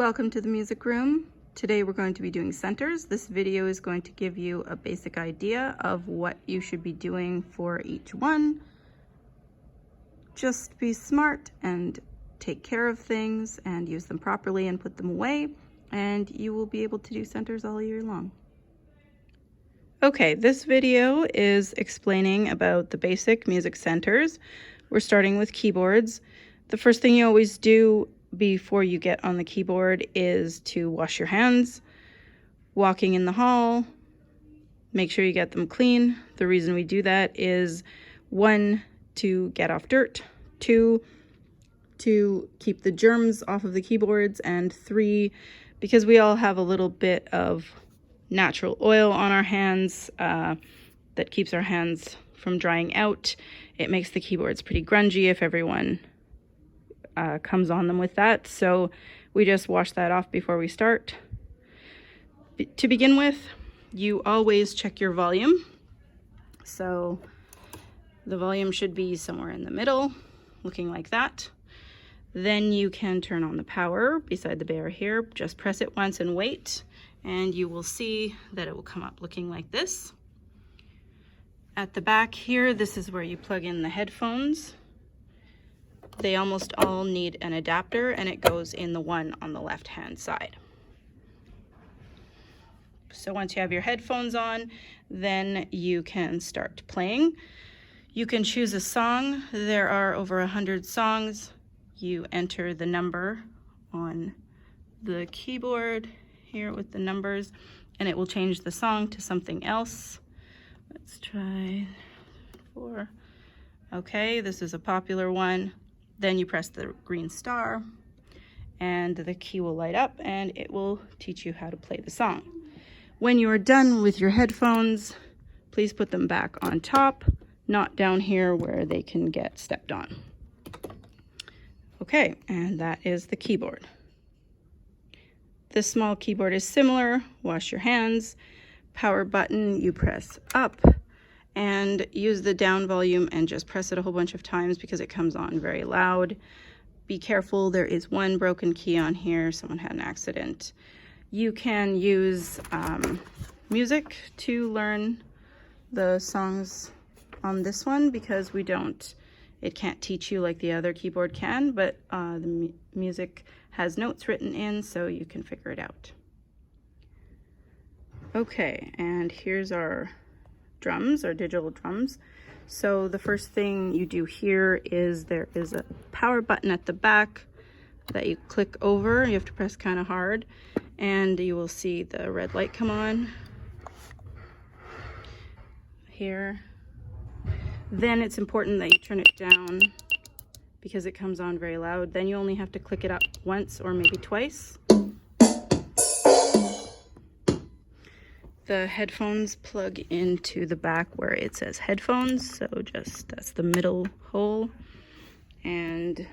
Welcome to the music room. Today we're going to be doing centers. This video is going to give you a basic idea of what you should be doing for each one. Just be smart and take care of things and use them properly and put them away, and you will be able to do centers all year long. Okay, this video is explaining about the basic music centers. We're starting with keyboards. The first thing you always do before you get on the keyboard is to wash your hands. Walking in the hall, make sure you get them clean. The reason we do that is 1, to get off dirt, 2, to keep the germs off of the keyboards, and 3, because we all have a little bit of natural oil on our hands that keeps our hands from drying out. It makes the keyboards pretty grungy if everyone comes on them with that, so we just wash that off before we start. To begin with, you always check your volume. So the volume should be somewhere in the middle, looking like that. Then you can turn on the power beside the bear here. Just press it once and wait, and you will see that it will come up looking like this. At the back here, this is where you plug in the headphones. They almost all need an adapter, and it goes in the one on the left-hand side. So once you have your headphones on, then you can start playing. You can choose a song. There are over 100 songs. You enter the number on the keyboard here with the numbers, and it will change the song to something else. Let's try 4. Okay, this is a popular one. Then you press the green star and the key will light up and it will teach you how to play the song. When you are done with your headphones, please put them back on top, not down here where they can get stepped on. Okay, and that is the keyboard. This small keyboard is similar. Wash your hands. Power button, you press up, and use the down volume and just press it a whole bunch of times because it comes on very loud. Be careful, there is one broken key on here. Someone had an accident. You can use music to learn the songs on this one because it can't teach you like the other keyboard can, but the music has notes written in so you can figure it out. Okay, and here's our drums, our digital drums. So the first thing you do here is there is a power button at the back that you click over. You have to press kind of hard and you will see the red light come on here. Then it's important that you turn it down because it comes on very loud. Then you only have to click it up once or maybe twice. The headphones plug into the back where it says headphones, so that's the middle hole. And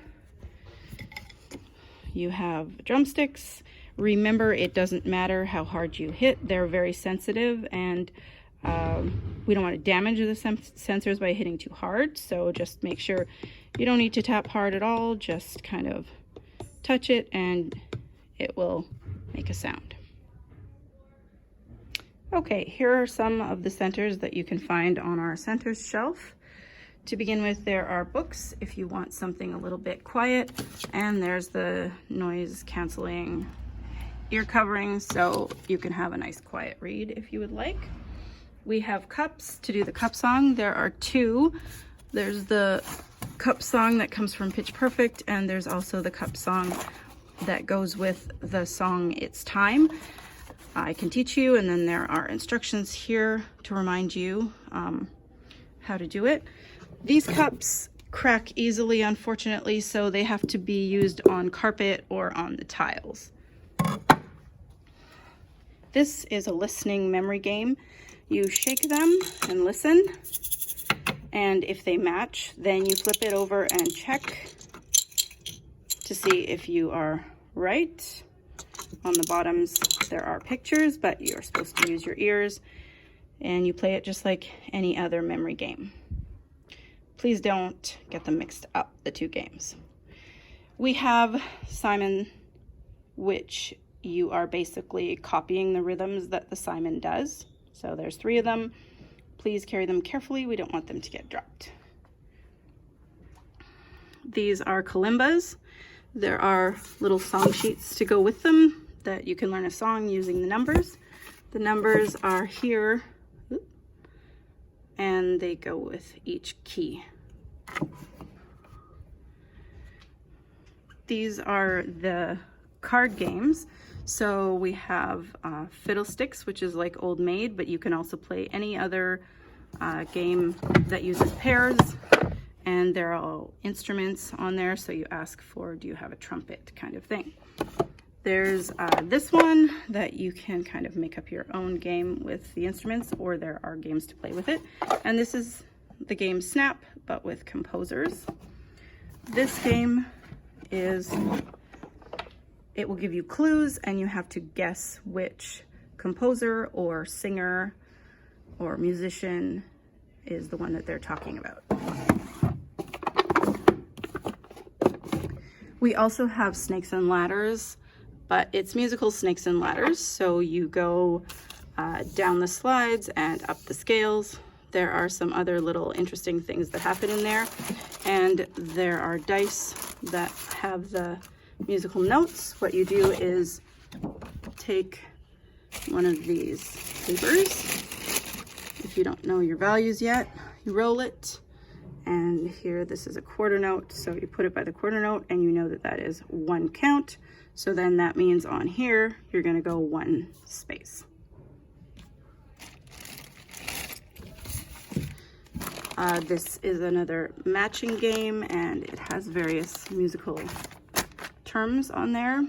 you have drumsticks. Remember, it doesn't matter how hard you hit. They're very sensitive, and we don't want to damage the sensors by hitting too hard, so just make sure you don't need to tap hard at all. Just kind of touch it and it will make a sound. Okay, here are some of the centers that you can find on our centers shelf. To begin with, there are books if you want something a little bit quiet, and there's the noise canceling ear covering so you can have a nice quiet read if you would like. We have cups to do the cup song. There are 2. There's the cup song that comes from Pitch Perfect, and there's also the cup song that goes with the song It's Time. I can teach you, and then there are instructions here to remind you how to do it. These cups crack easily, unfortunately, so they have to be used on carpet or on the tiles. This is a listening memory game. You shake them and listen, and if they match, then you flip it over and check to see if you are right. On the bottoms there are pictures, but you're supposed to use your ears, and you play it just like any other memory game. Please don't get them mixed up, the 2 games. We have Simon which you are basically copying the rhythms that the Simon does. So there's 3 of them. Please carry them carefully. We don't want them to get dropped. These are kalimbas. There are little song sheets to go with them that you can learn a song using the numbers. The numbers are here, and they go with each key. These are the card games. So we have Fiddlesticks, which is like Old Maid, but you can also play any other game that uses pairs. And there are all instruments on there, so you ask for, do you have a trumpet, kind of thing. There's this one that you can kind of make up your own game with the instruments, or there are games to play with it. And this is the game Snap, but with composers. This game is, it will give you clues and you have to guess which composer or singer or musician is the one that they're talking about. We also have Snakes and Ladders, but it's musical snakes and ladders. So you go down the slides and up the scales. There are some other little interesting things that happen in there. And there are dice that have the musical notes. What you do is take one of these papers. If you don't know your values yet, you roll it. And here, this is a quarter note. So you put it by the quarter note and you know that that is 1 count. So then that means on here, you're gonna go 1 space. This is another matching game and it has various musical terms on there.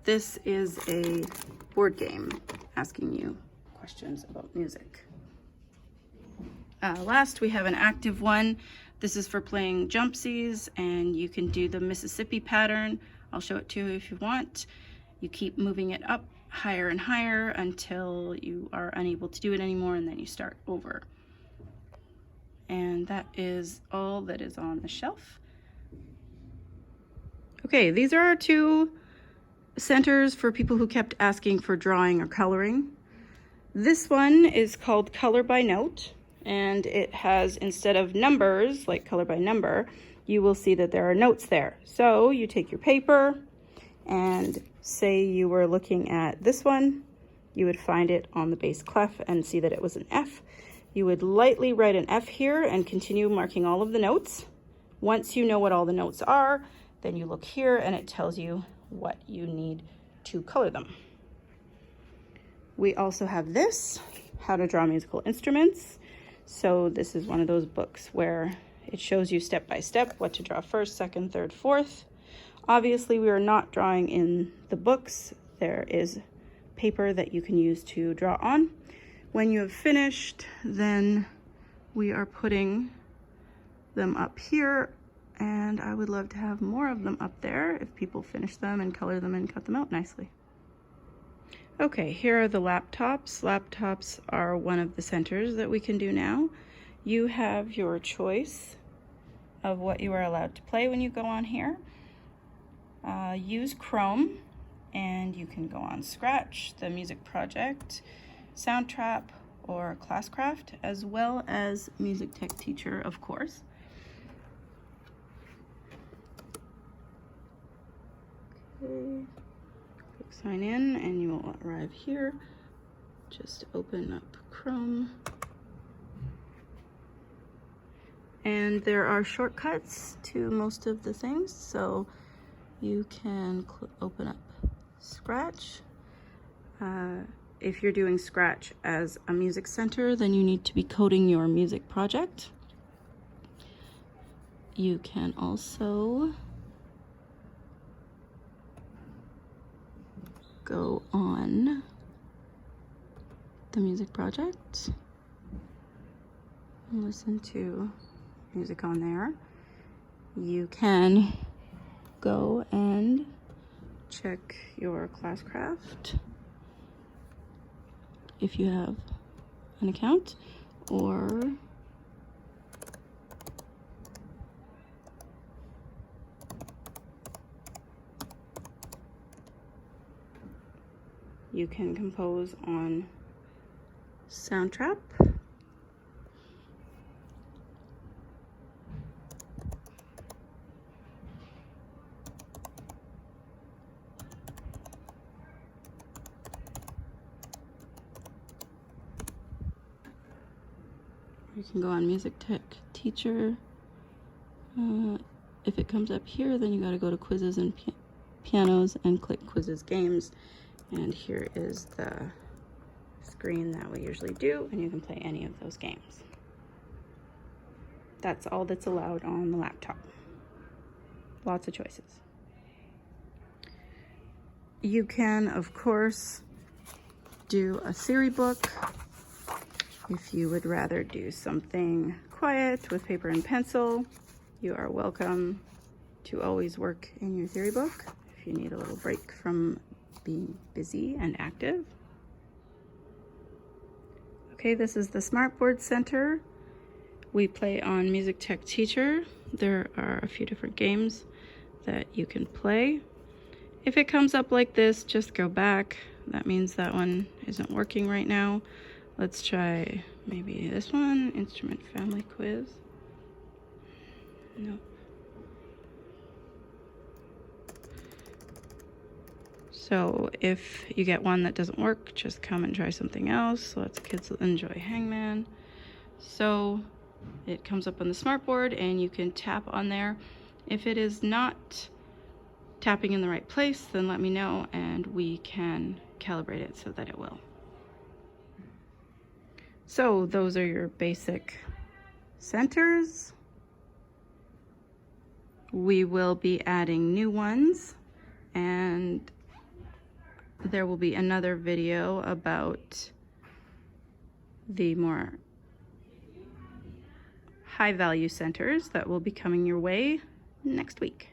This is a board game asking you questions about music. Last, we have an active one. This is for playing jumpsies, and you can do the Mississippi pattern. I'll show it to you if you want. You keep moving it up higher and higher until you are unable to do it anymore, and then you start over. And that is all that is on the shelf. Okay, these are our 2 centers for people who kept asking for drawing or coloring. This one is called Color by Note, and it has, instead of numbers, like color by number, you will see that there are notes there. So you take your paper and say you were looking at this one, you would find it on the bass clef and see that it was an F. You would lightly write an F here and continue marking all of the notes. Once you know what all the notes are, then you look here and it tells you what you need to color them. We also have this, How to Draw Musical Instruments. So this is one of those books where it shows you step by step what to draw first, second, third, fourth. Obviously, we are not drawing in the books. There is paper that you can use to draw on. When you have finished, then we are putting them up here, and I would love to have more of them up there if people finish them and color them and cut them out nicely. Okay, here are the laptops. Laptops are one of the centers that we can do now. You have your choice of what you are allowed to play when you go on here. Use Chrome, and you can go on Scratch, the Music Project, Soundtrap, or Classcraft, as well as Music Tech Teacher, of course. Okay. Sign in and you will arrive here. Just open up Chrome. And there are shortcuts to most of the things, so you can open up Scratch. If you're doing Scratch as a music center, then you need to be coding your music project. You can also go on the music project and listen to music on there. You can go and check your Classcraft if you have an account, or You can compose on Soundtrap. You can go on Music Tech Teacher. If it comes up here, then you got to go to Quizzes and Pianos and click Quizzes Games. And here is the screen that we usually do, and you can play any of those games. That's all that's allowed on the laptop. Lots of choices. You can, of course, do a theory book. If you would rather do something quiet with paper and pencil, you are welcome to always work in your theory book if you need a little break from being busy and active. Okay, this is the Smartboard Center. We play on Music Tech Teacher. There are a few different games that you can play. If it comes up like this, just go back. That means that one isn't working right now. Let's try maybe this one, Instrument Family Quiz. Nope. So if you get one that doesn't work, just come and try something else. Lots of kids enjoy Hangman. So it comes up on the smartboard and you can tap on there. If it is not tapping in the right place, then let me know and we can calibrate it so that it will. So those are your basic centers. We will be adding new ones, and there will be another video about the more high value centers that will be coming your way next week.